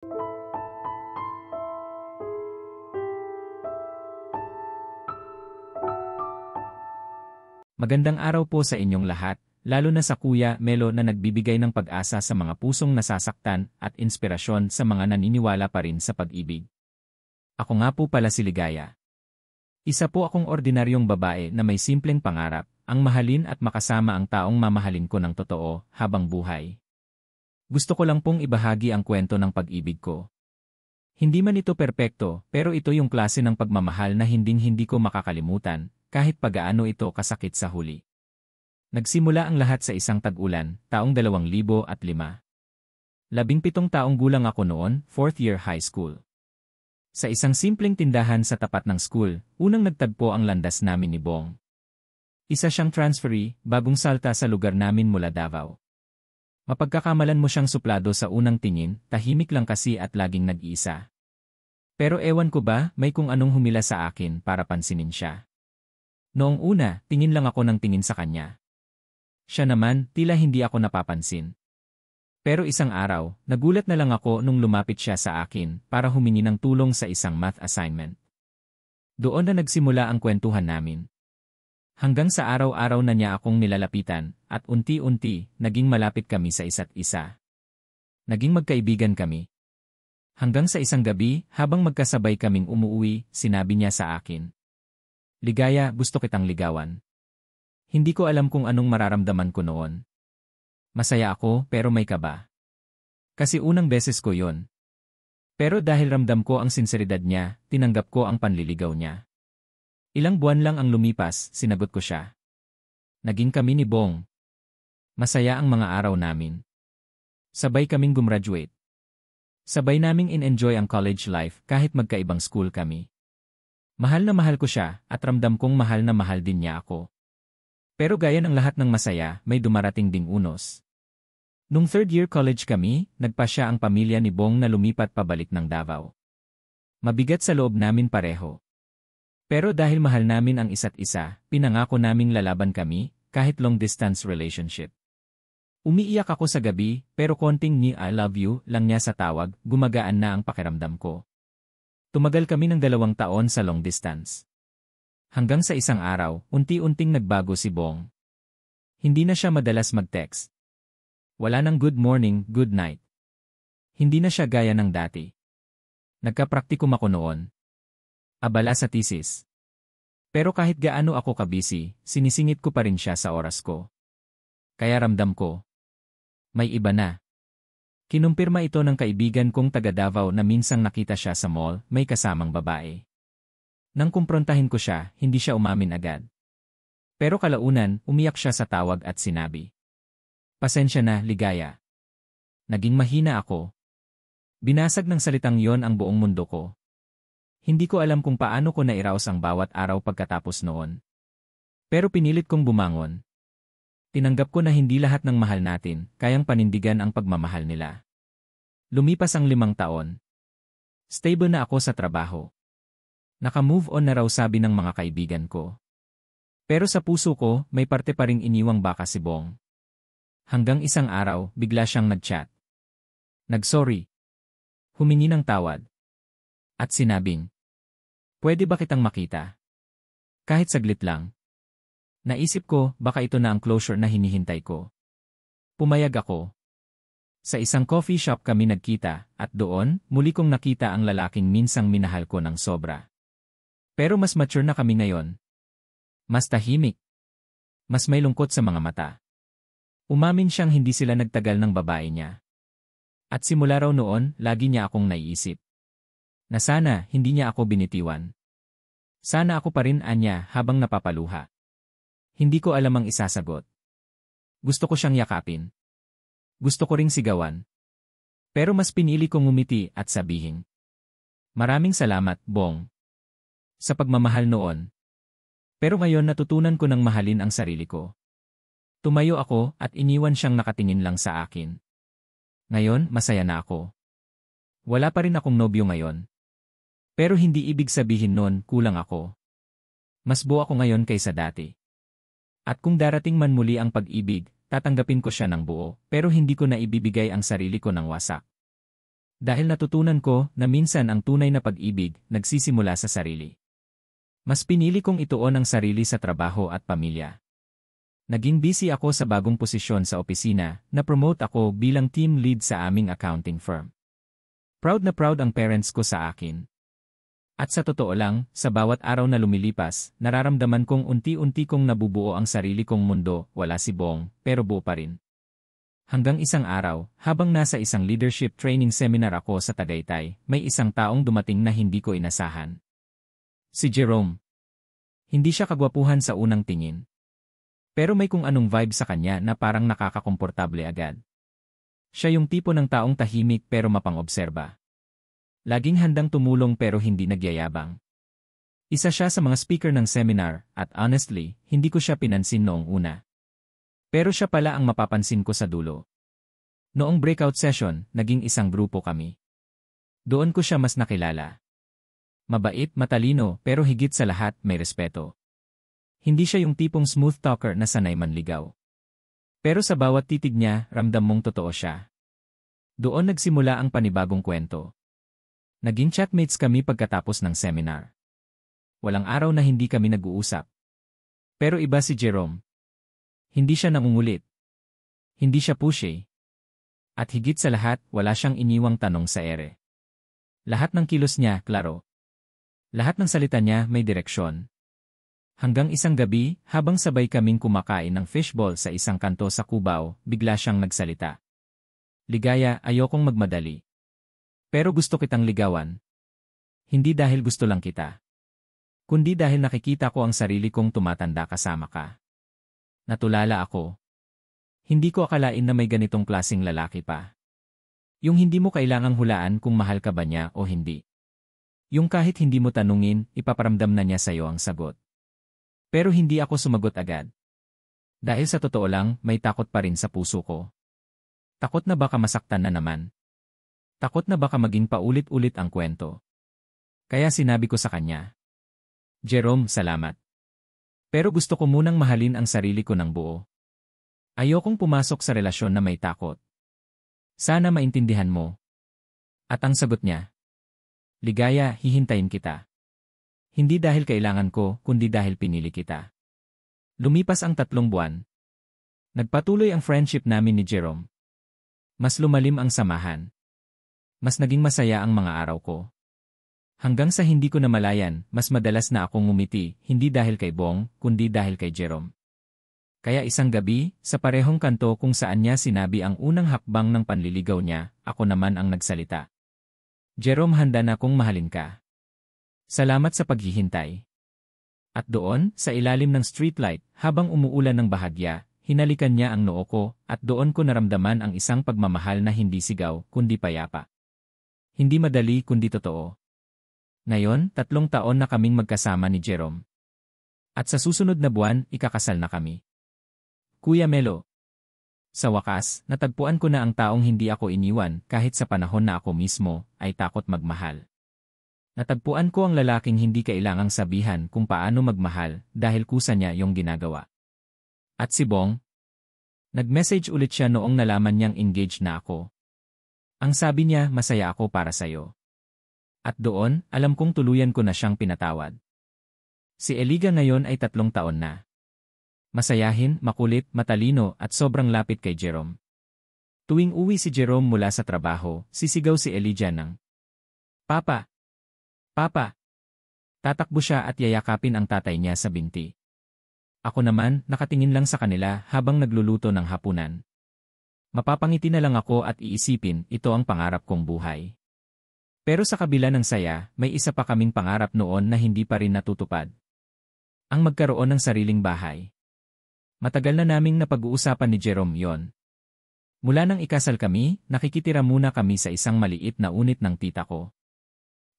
Magandang araw po sa inyong lahat, lalo na sa Kuya Melo na nagbibigay ng pag-asa sa mga pusong nasasaktan at inspirasyon sa mga naniniwala pa rin sa pag-ibig. Ako nga po pala si Ligaya. Isa po akong ordinaryong babae na may simpleng pangarap, ang mahalin at makasama ang taong mamahalin ko ng totoo habang buhay. Gusto ko lang pong ibahagi ang kwento ng pag-ibig ko. Hindi man ito perpekto, pero ito yung klase ng pagmamahal na hinding-hindi ko makakalimutan, kahit pagaano ito kasakit sa huli. Nagsimula ang lahat sa isang tag-ulan, taong 2005. 17 taong gulang ako noon, 4th year high school. Sa isang simpleng tindahan sa tapat ng school, unang nagtagpo ang landas namin ni Bong. Isa siyang transferee, bagong salta sa lugar namin mula Davao. Mapagkakamalan mo siyang suplado sa unang tingin, tahimik lang kasi at laging nag-iisa. Pero ewan ko ba, may kung anong humila sa akin para pansinin siya. Noong una, tingin lang ako ng tingin sa kanya. Siya naman, tila hindi ako napapansin. Pero isang araw, nagulat na lang ako nung lumapit siya sa akin para humingi ng tulong sa isang math assignment. Doon na nagsimula ang kwentuhan namin. Hanggang sa araw-araw na niya akong nilalapitan, at unti-unti, naging malapit kami sa isa't isa. Naging magkaibigan kami. Hanggang sa isang gabi, habang magkasabay kaming umuwi, sinabi niya sa akin, "Ligaya, gusto kitang ligawan." Hindi ko alam kung anong mararamdaman ko noon. Masaya ako pero may kaba. Kasi unang beses ko yon. Pero dahil ramdam ko ang sinseridad niya, tinanggap ko ang panliligaw niya. Ilang buwan lang ang lumipas, sinagot ko siya. Naging kami ni Bong. Masaya ang mga araw namin. Sabay kaming gumraduate. Sabay naming in-enjoy ang college life kahit magkaibang school kami. Mahal na mahal ko siya at ramdam kong mahal na mahal din niya ako. Pero gaya ng lahat ng masaya, may dumarating ding unos. Nung third year college kami, nagpasya ang pamilya ni Bong na lumipat pabalik ng Davao. Mabigat sa loob namin pareho. Pero dahil mahal namin ang isa't isa, pinangako naming lalaban kami, kahit long distance relationship. Umiiyak ako sa gabi, pero konting ni I love you lang niya sa tawag, gumagaan na ang pakiramdam ko. Tumagal kami ng 2 taon sa long distance. Hanggang sa isang araw, unti-unting nagbago si Bong. Hindi na siya madalas mag-text. Wala nang good morning, good night. Hindi na siya gaya ng dati. Nagka-praktikum ako noon. Abala sa thesis. Pero kahit gaano ako kabisi, sinisingit ko pa rin siya sa oras ko. Kaya ramdam ko, may iba na. Kinumpirma ito ng kaibigan kong taga Davao na minsang nakita siya sa mall, may kasamang babae. Nang kumprontahin ko siya, hindi siya umamin agad. Pero kalaunan, umiyak siya sa tawag at sinabi, "Pasensya na, Ligaya." Naging mahina ako. Binasag ng salitang yon ang buong mundo ko. Hindi ko alam kung paano ko nairaos ang bawat araw pagkatapos noon. Pero pinilit kong bumangon. Tinanggap ko na hindi lahat ng mahal natin, kayang panindigan ang pagmamahal nila. Lumipas ang 5 taon. Stable na ako sa trabaho. Naka-move on na raw sabi ng mga kaibigan ko. Pero sa puso ko, may parte pa ring iniwang baka si Bong. Hanggang isang araw, bigla siyang nag-chat. Nag-sorry. Humingi ng tawad. At sinabing, "Pwede ba kitang makita? Kahit saglit lang." Naisip ko, baka ito na ang closure na hinihintay ko. Pumayag ako. Sa isang coffee shop kami nagkita, at doon, muli kong nakita ang lalaking minsang minahal ko ng sobra. Pero mas mature na kami ngayon. Mas tahimik. Mas may lungkot sa mga mata. Umamin siyang hindi sila nagtagal ng babae niya. At simula raw noon, lagi niya akong naiisip. Na sana, hindi niya ako binitiwan. Sana ako pa rin anya habang napapaluha. Hindi ko alam ang isasagot. Gusto ko siyang yakapin. Gusto ko ring sigawan. Pero mas pinili kong ngumiti at sabihin, "Maraming salamat, Bong." Sa pagmamahal noon. Pero ngayon natutunan ko ng mahalin ang sarili ko. Tumayo ako at iniwan siyang nakatingin lang sa akin. Ngayon, masaya na ako. Wala pa rin akong nobyo ngayon. Pero hindi ibig sabihin nun kulang ako. Mas buo ako ngayon kaysa dati. At kung darating man muli ang pag-ibig, tatanggapin ko siya ng buo, pero hindi ko na ibibigay ang sarili ko ng wasak. Dahil natutunan ko na minsan ang tunay na pag-ibig nagsisimula sa sarili. Mas pinili kong ituon ang sarili sa trabaho at pamilya. Naging busy ako sa bagong posisyon sa opisina, na-promote ako bilang team lead sa aming accounting firm. Proud na proud ang parents ko sa akin. At sa totoo lang, sa bawat araw na lumilipas, nararamdaman kong unti-unti kong nabubuo ang sarili kong mundo, wala si Bong, pero buo pa rin. Hanggang isang araw, habang nasa isang leadership training seminar ako sa Tagaytay, may isang taong dumating na hindi ko inasahan. Si Jerome. Hindi siya kagwapuhan sa unang tingin. Pero may kung anong vibe sa kanya na parang nakakakomportable agad. Siya yung tipo ng taong tahimik pero mapang-obserba. Laging handang tumulong pero hindi nagyayabang. Isa siya sa mga speaker ng seminar at honestly, hindi ko siya pinansin noong una. Pero siya pala ang mapapansin ko sa dulo. Noong breakout session, naging isang grupo kami. Doon ko siya mas nakilala. Mabait, matalino, pero higit sa lahat may respeto. Hindi siya yung tipong smooth talker na sanay manligaw. Pero sa bawat titig niya, ramdam mong totoo siya. Doon nagsimula ang panibagong kwento. Naging chatmates kami pagkatapos ng seminar. Walang araw na hindi kami nag-uusap. Pero iba si Jerome. Hindi siya nangungulit. Hindi siya pushy. At higit sa lahat, wala siyang iniwang tanong sa ere. Lahat ng kilos niya, klaro. Lahat ng salita niya may direksyon. Hanggang isang gabi, habang sabay kaming kumakain ng fishball sa isang kanto sa Cubao, bigla siyang nagsalita. Ligaya, ayokong magmadali. Pero gusto kitang ligawan. Hindi dahil gusto lang kita. Kundi dahil nakikita ko ang sarili kong tumatanda kasama ka. Natulala ako. Hindi ko akalain na may ganitong klaseng lalaki pa. Yung hindi mo kailangang hulaan kung mahal ka ba niya o hindi. Yung kahit hindi mo tanungin, ipaparamdam na niya sa'yo ang sagot. Pero hindi ako sumagot agad. Dahil sa totoo lang, may takot pa rin sa puso ko. Takot na baka masaktan na naman. Takot na baka maging paulit-ulit ang kwento. Kaya sinabi ko sa kanya, Jerome, salamat. Pero gusto ko munang mahalin ang sarili ko ng buo. Ayokong pumasok sa relasyon na may takot. Sana maintindihan mo. At ang sagot niya, Ligaya, hihintayin kita. Hindi dahil kailangan ko, kundi dahil pinili kita. Lumipas ang 3 buwan. Nagpatuloy ang friendship namin ni Jerome. Mas lumalim ang samahan. Mas naging masaya ang mga araw ko. Hanggang sa hindi ko namalayan, mas madalas na akong ngumiti, hindi dahil kay Bong, kundi dahil kay Jerome. Kaya isang gabi, sa parehong kanto kung saan niya sinabi ang unang hakbang ng panliligaw niya, ako naman ang nagsalita. Jerome, handa na akong mahalin ka. Salamat sa paghihintay. At doon, sa ilalim ng streetlight, habang umuulan ng bahagya, hinalikan niya ang noo ko, at doon ko naramdaman ang isang pagmamahal na hindi sigaw, kundi payapa. Hindi madali kundi totoo. Ngayon, 3 taon na kaming magkasama ni Jerome. At sa susunod na buwan, ikakasal na kami. Kuya Melo. Sa wakas, natagpuan ko na ang taong hindi ako iniwan kahit sa panahon na ako mismo ay takot magmahal. Natagpuan ko ang lalaking hindi kailangang sabihan kung paano magmahal dahil kusa niya yung ginagawa. At si Bong? Nag-message ulit siya noong nalaman niyang engaged na ako. Ang sabi niya, masaya ako para sa'yo. At doon, alam kong tuluyan ko na siyang pinatawad. Si Eliga ngayon ay 3 taon na. Masayahin, makulit, matalino at sobrang lapit kay Jerome. Tuwing uwi si Jerome mula sa trabaho, sisigaw si Elijah ng, Papa! Papa! Tatakbo siya at yayakapin ang tatay niya sa binti. Ako naman, nakatingin lang sa kanila habang nagluluto ng hapunan. Mapapangiti na lang ako at iisipin, ito ang pangarap kong buhay. Pero sa kabila ng saya, may isa pa kaming pangarap noon na hindi pa rin natutupad. Ang magkaroon ng sariling bahay. Matagal na naming napag-uusapan ni Jerome yon. Mula nang ikasal kami, nakikitira muna kami sa isang maliit na unit ng tita ko.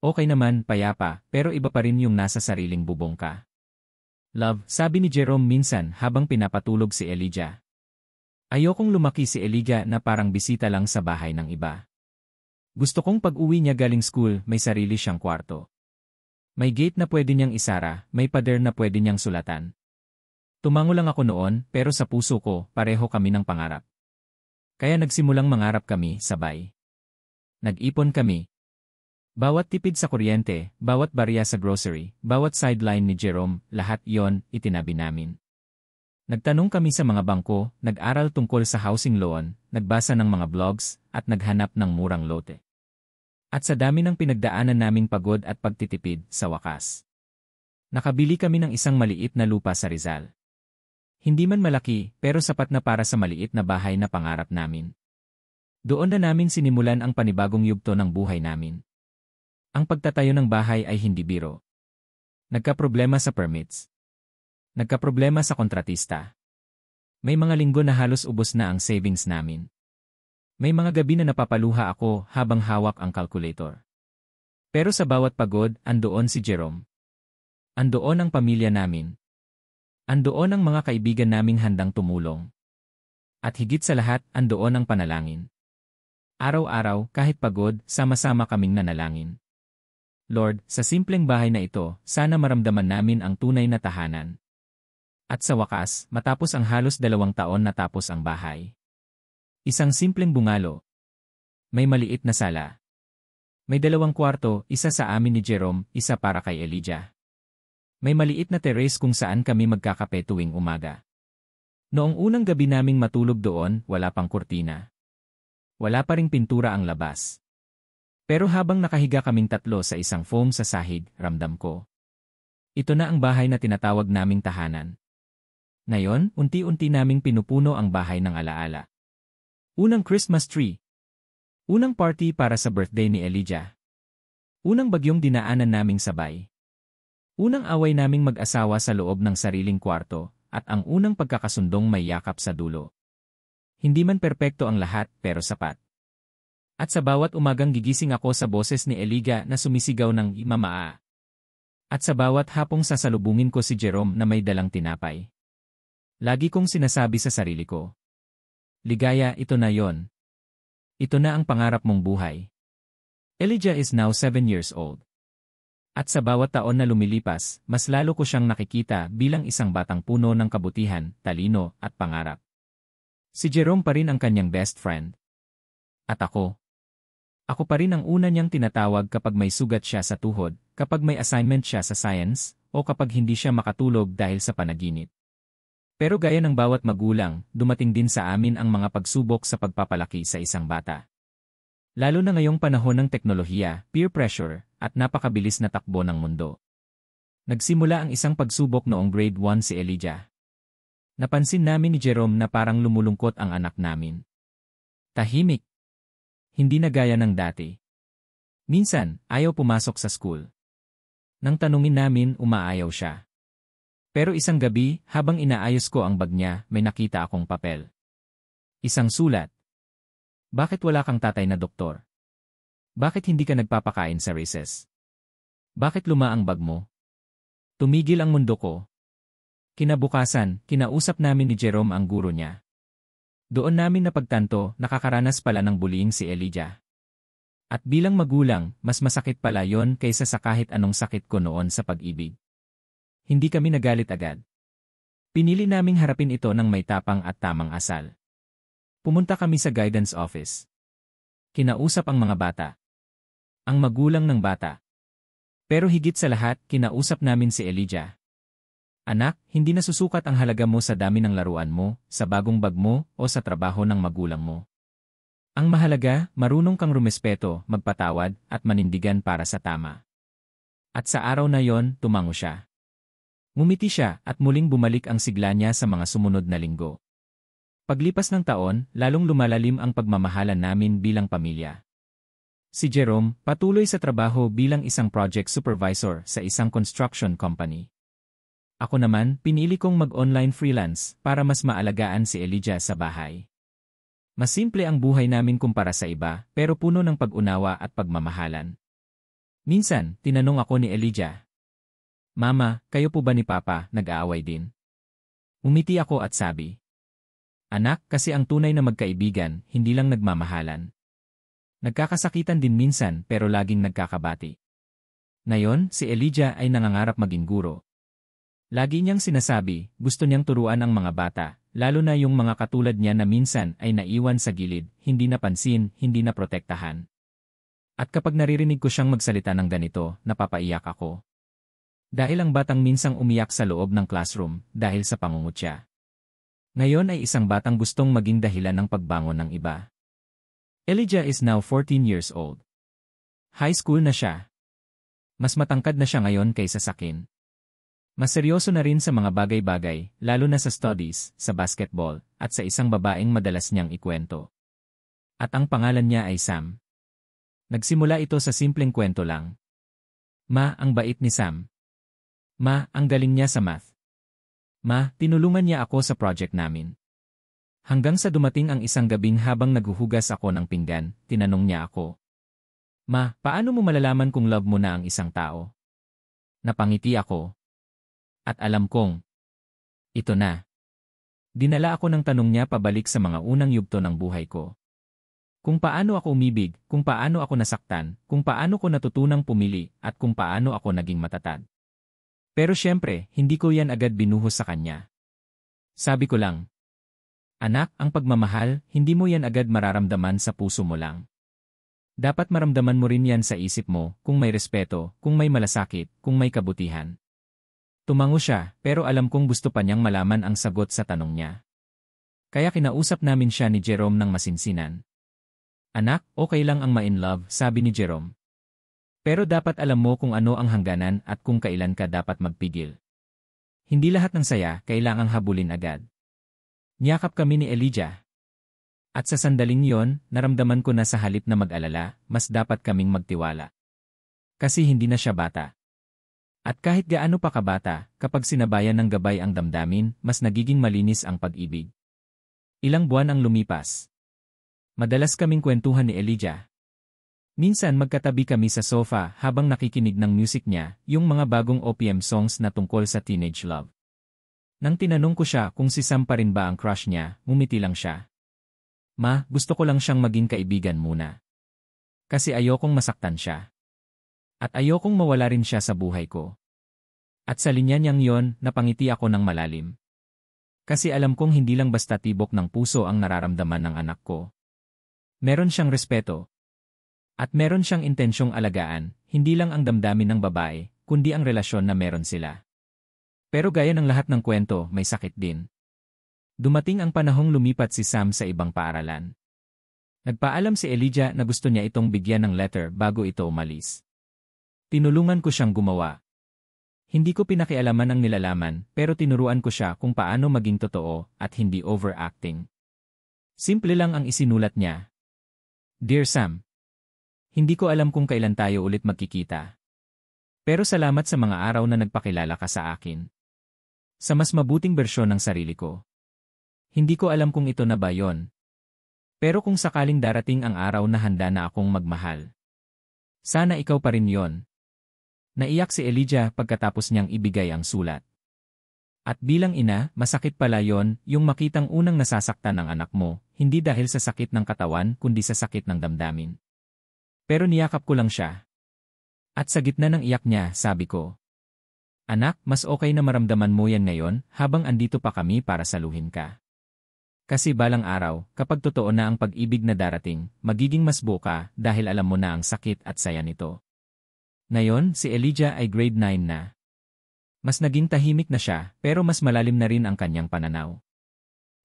Okay naman, payapa, pero iba pa rin yung nasa sariling bubong ka. Love, sabi ni Jerome minsan habang pinapatulog si Elijah. Ayokong lumaki si Elijah na parang bisita lang sa bahay ng iba. Gusto kong pag-uwi niya galing school, may sarili siyang kwarto. May gate na pwede niyang isara, may pader na pwede niyang sulatan. Tumango lang ako noon, pero sa puso ko, pareho kami ng pangarap. Kaya nagsimulang mangarap kami, sabay. Nag-ipon kami. Bawat tipid sa kuryente, bawat barya sa grocery, bawat sideline ni Jerome, lahat yon itinabi namin. Nagtanong kami sa mga bangko, nag-aral tungkol sa housing loan, nagbasa ng mga blogs, at naghanap ng murang lote. At sa dami ng pinagdaanan naming pagod at pagtitipid, sa wakas, nakabili kami ng isang maliit na lupa sa Rizal. Hindi man malaki, pero sapat na para sa maliit na bahay na pangarap namin. Doon na namin sinimulan ang panibagong yugto ng buhay namin. Ang pagtatayo ng bahay ay hindi biro. Nagkaproblema sa permits. Nagkaproblema sa kontratista. May mga linggo na halos ubos na ang savings namin. May mga gabi na napapaluha ako habang hawak ang calculator. Pero sa bawat pagod, andoon si Jerome. Andoon ang pamilya namin. Andoon ang mga kaibigan naming handang tumulong. At higit sa lahat, andoon ang panalangin. Araw-araw, kahit pagod, sama-sama kaming nanalangin. Lord, sa simpleng bahay na ito, sana maramdaman namin ang tunay na tahanan. At sa wakas, matapos ang halos 2 taon natapos ang bahay. Isang simpleng bungalo. May maliit na sala. May 2 kwarto, isa sa amin ni Jerome, isa para kay Elijah. May maliit na terrace kung saan kami magkakape tuwing umaga. Noong unang gabi naming matulog doon, wala pang kurtina. Wala pa ring pintura ang labas. Pero habang nakahiga kaming 3 sa isang foam sa sahig, ramdam ko. Ito na ang bahay na tinatawag naming tahanan. Ngayon, unti-unti naming pinupuno ang bahay ng alaala. Unang Christmas tree. Unang party para sa birthday ni Elijah. Unang bagyong dinaanan naming sabay. Unang away naming mag-asawa sa loob ng sariling kwarto, at ang unang pagkakasundong may yakap sa dulo. Hindi man perpekto ang lahat, pero sapat. At sa bawat umagang gigising ako sa boses ni Elijah na sumisigaw ng "Mamaa." At sa bawat hapong sasalubungin ko si Jerome na may dalang tinapay. Lagi kong sinasabi sa sarili ko, ligaya, ito na yon. Ito na ang pangarap mong buhay. Elijah is now 7 years old. At sa bawat taon na lumilipas, mas lalo ko siyang nakikita bilang isang batang puno ng kabutihan, talino, at pangarap. Si Jerome pa rin ang kanyang best friend. At ako. Ako pa rin ang una niyang tinatawag kapag may sugat siya sa tuhod, kapag may assignment siya sa science, o kapag hindi siya makatulog dahil sa panaginip. Pero gaya ng bawat magulang, dumating din sa amin ang mga pagsubok sa pagpapalaki sa isang bata. Lalo na ngayong panahon ng teknolohiya, peer pressure, at napakabilis na takbo ng mundo. Nagsimula ang isang pagsubok noong grade 1 si Elijah. Napansin namin ni Jerome na parang lumulungkot ang anak namin. Tahimik. Hindi na gaya ng dati. Minsan, ayaw pumasok sa school. Nang tanungin namin, umaayaw siya. Pero isang gabi, habang inaayos ko ang bag niya, may nakita akong papel. Isang sulat. Bakit wala kang tatay na doktor? Bakit hindi ka nagpapakain sa recess? Bakit luma ang bag mo? Tumigil ang mundo ko. Kinabukasan, kinausap namin ni Jerome ang guro niya. Doon namin napagtanto, nakakaranas pala ng bullying si Elijah. At bilang magulang, mas masakit pala yon kaysa sa kahit anong sakit ko noon sa pag-ibig. Hindi kami nagalit agad. Pinili naming harapin ito ng may tapang at tamang asal. Pumunta kami sa guidance office. Kinausap ang mga bata. Ang magulang ng bata. Pero higit sa lahat, kinausap namin si Elijah. Anak, hindi nasusukat ang halaga mo sa dami ng laruan mo, sa bagong bag mo, o sa trabaho ng magulang mo. Ang mahalaga, marunong kang rumespeto, magpatawad, at manindigan para sa tama. At sa araw na yon, tumango siya. Ngumiti siya at muling bumalik ang sigla niya sa mga sumunod na linggo. Paglipas ng taon, lalong lumalalim ang pagmamahalan namin bilang pamilya. Si Jerome, patuloy sa trabaho bilang isang project supervisor sa isang construction company. Ako naman, pinili kong mag-online freelance para mas maalagaan si Elijah sa bahay. Mas simple ang buhay namin kumpara sa iba, pero puno ng pag-unawa at pagmamahalan. Minsan, tinanong ako ni Elijah, "Mama, kayo po ba ni Papa nag-aaway din?" Umiti ako at sabi, "Anak, kasi ang tunay na magkaibigan, hindi lang nagmamahalan. Nagkakasakitan din minsan pero laging nagkakabati." Ngayon, si Elijah ay nangangarap maging guro. Lagi niyang sinasabi, gusto niyang turuan ang mga bata, lalo na yung mga katulad niya na minsan ay naiwan sa gilid, hindi napansin, hindi naprotektahan. At kapag naririnig ko siyang magsalita ng ganito, napapaiyak ako. Dahil ang batang minsang umiyak sa loob ng classroom dahil sa pangungutya. Ngayon ay isang batang gustong maging dahilan ng pagbangon ng iba. Elijah is now 14 years old. High school na siya. Mas matangkad na siya ngayon kaysa sa akin. Mas seryoso na rin sa mga bagay-bagay, lalo na sa studies, sa basketball, at sa isang babaeng madalas niyang ikwento. At ang pangalan niya ay Sam. Nagsimula ito sa simpleng kwento lang. Ma, ang bait ni Sam. Ma, ang galing niya sa math. Ma, tinulungan niya ako sa project namin. Hanggang sa dumating ang isang gabing habang naghuhugas ako ng pinggan, tinanong niya ako. Ma, paano mo malalaman kung love mo na ang isang tao? Napangiti ako. At alam kong, ito na. Dinala ako ng tanong niya pabalik sa mga unang yugto ng buhay ko. Kung paano ako umibig, kung paano ako nasaktan, kung paano ko natutunang pumili, at kung paano ako naging matatag. Pero syempre, hindi ko yan agad binuhos sa kanya. Sabi ko lang, anak, ang pagmamahal, hindi mo yan agad mararamdaman sa puso mo lang. Dapat maramdaman mo rin yan sa isip mo, kung may respeto, kung may malasakit, kung may kabutihan. Tumango siya, pero alam kong gusto pa niyang malaman ang sagot sa tanong niya. Kaya kinausap namin siya ni Jerome ng masinsinan. Anak, okay lang ang ma-in love, sabi ni Jerome. Pero dapat alam mo kung ano ang hangganan at kung kailan ka dapat magpigil. Hindi lahat ng saya kailangang habulin agad. Niyakap kami ni Elijah. At sa sandaling yon, naramdaman ko na sa halip na mag-alala, mas dapat kaming magtiwala. Kasi hindi na siya bata. At kahit gaano pa kabata, kapag sinabayan ng gabay ang damdamin, mas nagiging malinis ang pag-ibig. Ilang buwan ang lumipas. Madalas kaming kwentuhan ni Elijah. Minsan magkatabi kami sa sofa habang nakikinig ng music niya, yung mga bagong OPM songs na tungkol sa teenage love. Nang tinanong ko siya kung si Sam pa rin ba ang crush niya, ngumiti lang siya. Ma, gusto ko lang siyang maging kaibigan muna. Kasi ayokong masaktan siya. At ayokong mawala rin siya sa buhay ko. At sa linya niyang yon, napangiti ako ng malalim. Kasi alam kong hindi lang basta tibok ng puso ang nararamdaman ng anak ko. Meron siyang respeto. At meron siyang intensyong alagaan, hindi lang ang damdamin ng babae, kundi ang relasyon na meron sila. Pero gaya ng lahat ng kwento, may sakit din. Dumating ang panahong lumipat si Sam sa ibang paaralan. Nagpaalam si Elijah na gusto niya itong bigyan ng letter bago ito umalis. Tinulungan ko siyang gumawa. Hindi ko pinakialaman ang nilalaman, pero tinuruan ko siya kung paano maging totoo at hindi overacting. Simple lang ang isinulat niya. Dear Sam, hindi ko alam kung kailan tayo ulit magkikita. Pero salamat sa mga araw na nagpakilala ka sa akin. Sa mas mabuting bersyon ng sarili ko. Hindi ko alam kung ito na ba yon. Pero kung sakaling darating ang araw na handa na akong magmahal. Sana ikaw pa rin yon. Naiyak si Elijah pagkatapos niyang ibigay ang sulat. At bilang ina, masakit pala yon, yung makitang unang nasasaktan ng anak mo, hindi dahil sa sakit ng katawan kundi sa sakit ng damdamin. Pero niyakap ko lang siya. At sa gitna ng iyak niya, sabi ko, anak, mas okay na maramdaman mo yan ngayon habang andito pa kami para saluhin ka. Kasi balang araw, kapag totoo na ang pag-ibig na darating, magiging mas buo ka dahil alam mo na ang sakit at saya nito. Ngayon, si Elijah ay grade 9 na. Mas naging tahimik na siya, pero mas malalim na rin ang kanyang pananaw.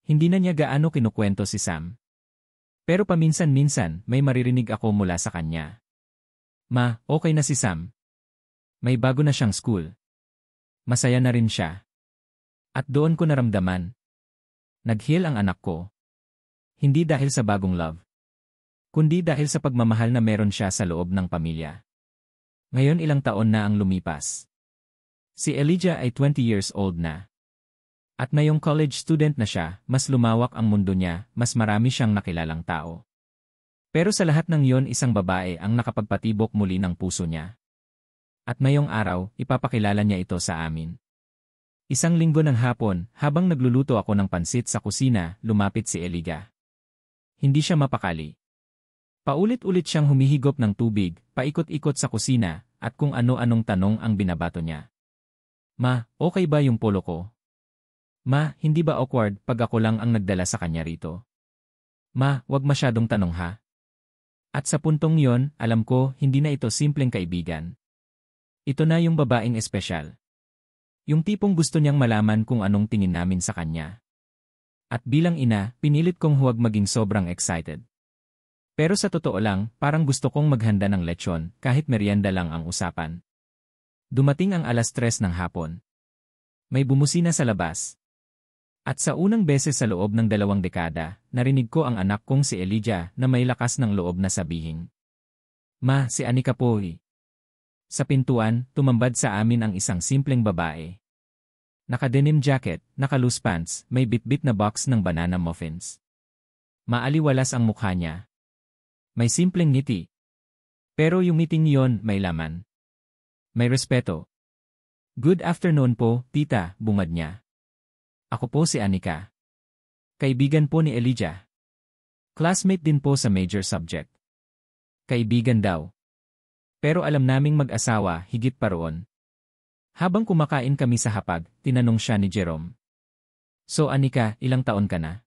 Hindi na niya gaano kinukwento si Sam. Pero paminsan-minsan, may maririnig ako mula sa kanya. Ma, okay na si Sam. May bago na siyang school. Masaya na rin siya. At doon ko naramdaman. Nag-heal ang anak ko. Hindi dahil sa bagong love. Kundi dahil sa pagmamahal na meron siya sa loob ng pamilya. Ngayon ilang taon na ang lumipas. Si Elijah ay 20 years old na. At ngayong college student na siya, mas lumawak ang mundo niya, mas marami siyang nakilalang tao. Pero sa lahat ng yon, isang babae ang nakapagpatibok muli ng puso niya. At ngayong araw, ipapakilala niya ito sa amin. Isang linggo ng hapon, habang nagluluto ako ng pansit sa kusina, lumapit si Elijah. Hindi siya mapakali. Paulit-ulit siyang humihigop ng tubig, paikot-ikot sa kusina, at kung ano-anong tanong ang binabato niya. Ma, okay ba yung polo ko? Ma, hindi ba awkward pag ako lang ang nagdala sa kanya rito? Ma, wag masyadong tanong ha. At sa puntong yon, alam ko, hindi na ito simpleng kaibigan. Ito na yung babaeng espesyal. Yung tipong gusto niyang malaman kung anong tingin namin sa kanya. At bilang ina, pinilit kong huwag maging sobrang excited. Pero sa totoo lang, parang gusto kong maghanda ng lechon kahit merienda lang ang usapan. Dumating ang 3:00 ng hapon. May bumusina sa labas. At sa unang beses sa loob ng 2 dekada, narinig ko ang anak kong si Elijah na may lakas ng loob na sabihin. Ma, si Anika po eh. Sa pintuan, tumambad sa amin ang isang simpleng babae. Naka-denim jacket, naka-loose pants, may bitbit na box ng banana muffins. Maaliwalas ang mukha niya. May simpleng ngiti. Pero yung ngiting yon may laman. May respeto. Good afternoon po, tita, bungad niya. Ako po si Anika. Kaibigan po ni Elijah. Classmate din po sa major subject. Kaibigan daw. Pero alam naming mag-asawa, higit pa roon. Habang kumakain kami sa hapag, tinanong siya ni Jerome. So Anika, ilang taon ka na?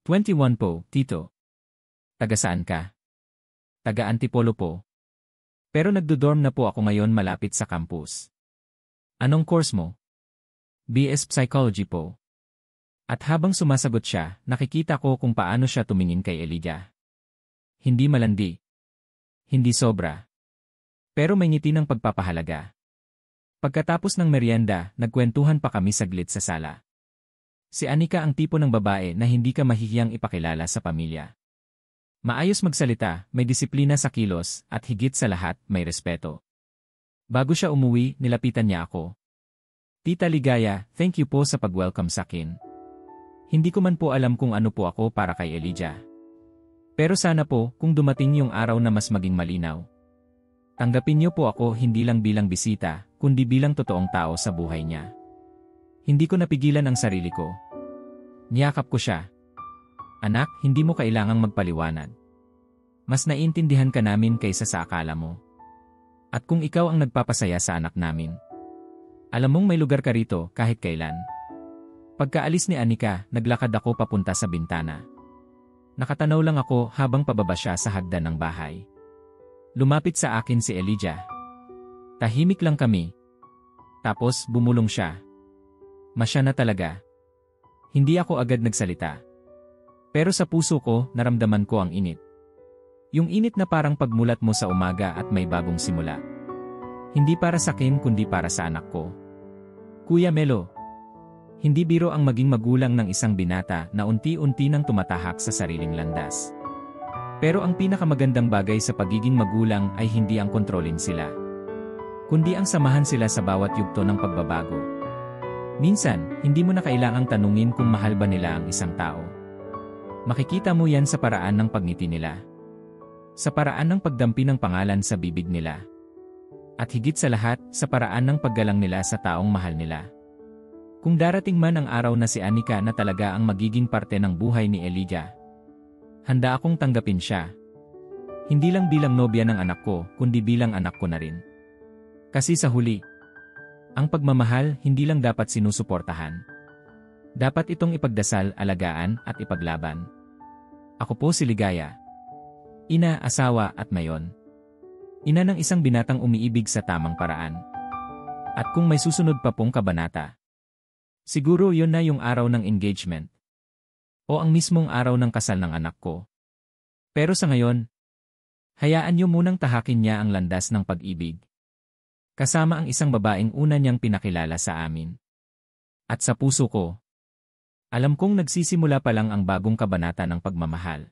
21 po, tito. Taga saan ka? Taga Antipolo po. Pero nagdo-dorm na po ako ngayon malapit sa campus. Anong course mo? BS Psychology po. At habang sumasagot siya, nakikita ko kung paano siya tumingin kay Elijah. Hindi malandi. Hindi sobra. Pero may ngiti ng pagpapahalaga. Pagkatapos ng merienda, nagkwentuhan pa kami saglit sa sala. Si Anika ang tipo ng babae na hindi ka mahihiyang ipakilala sa pamilya. Maayos magsalita, may disiplina sa kilos, at higit sa lahat, may respeto. Bago siya umuwi, nilapitan niya ako. Tita Ligaya, thank you po sa pag-welcome sa akin. Hindi ko man po alam kung ano po ako para kay Elijah. Pero sana po, kung dumating yung araw na mas maging malinaw. Tanggapin niyo po ako hindi lang bilang bisita, kundi bilang totoong tao sa buhay niya. Hindi ko napigilan ang sarili ko. Niyakap ko siya. Anak, hindi mo kailangang magpaliwanag. Mas naiintindihan ka namin kaysa sa akala mo. At kung ikaw ang nagpapasaya sa anak namin, alam mong may lugar ka rito kahit kailan. Pagkaalis ni Anika, naglakad ako papunta sa bintana. Nakatanaw lang ako habang pababa siya sa hagdan ng bahay. Lumapit sa akin si Elijah. Tahimik lang kami. Tapos bumulong siya. Masya na talaga. Hindi ako agad nagsalita. Pero sa puso ko, naramdaman ko ang init. Yung init na parang pagmulat mo sa umaga at may bagong simula. Hindi para sa akin kundi para sa anak ko. Kuya Melo. Hindi biro ang maging magulang ng isang binata na unti-unti nang tumatahak sa sariling landas. Pero ang pinakamagandang bagay sa pagiging magulang ay hindi ang kontrolin sila, kundi ang samahan sila sa bawat yugto ng pagbabago. Minsan, hindi mo na kailangang tanungin kung mahal ba nila ang isang tao. Makikita mo yan sa paraan ng pagngiti nila. Sa paraan ng pagdampi ng pangalan sa bibig nila. At higit sa lahat, sa paraan ng paggalang nila sa taong mahal nila. Kung darating man ang araw na si Anika na talaga ang magiging parte ng buhay ni Elijah, handa akong tanggapin siya. Hindi lang bilang nobya ng anak ko, kundi bilang anak ko na rin. Kasi sa huli, ang pagmamahal hindi lang dapat sinusuportahan. Dapat itong ipagdasal, alagaan, at ipaglaban. Ako po si Ligaya. Ina, asawa, at mayon. Ina ng isang binatang umiibig sa tamang paraan. At kung may susunod pa pong kabanata, siguro yon na yung araw ng engagement. O ang mismong araw ng kasal ng anak ko. Pero sa ngayon, hayaan niyo munang tahakin niya ang landas ng pag-ibig. Kasama ang isang babaeng una niyang pinakilala sa amin. At sa puso ko, alam kong nagsisimula pa lang ang bagong kabanata ng pagmamahal.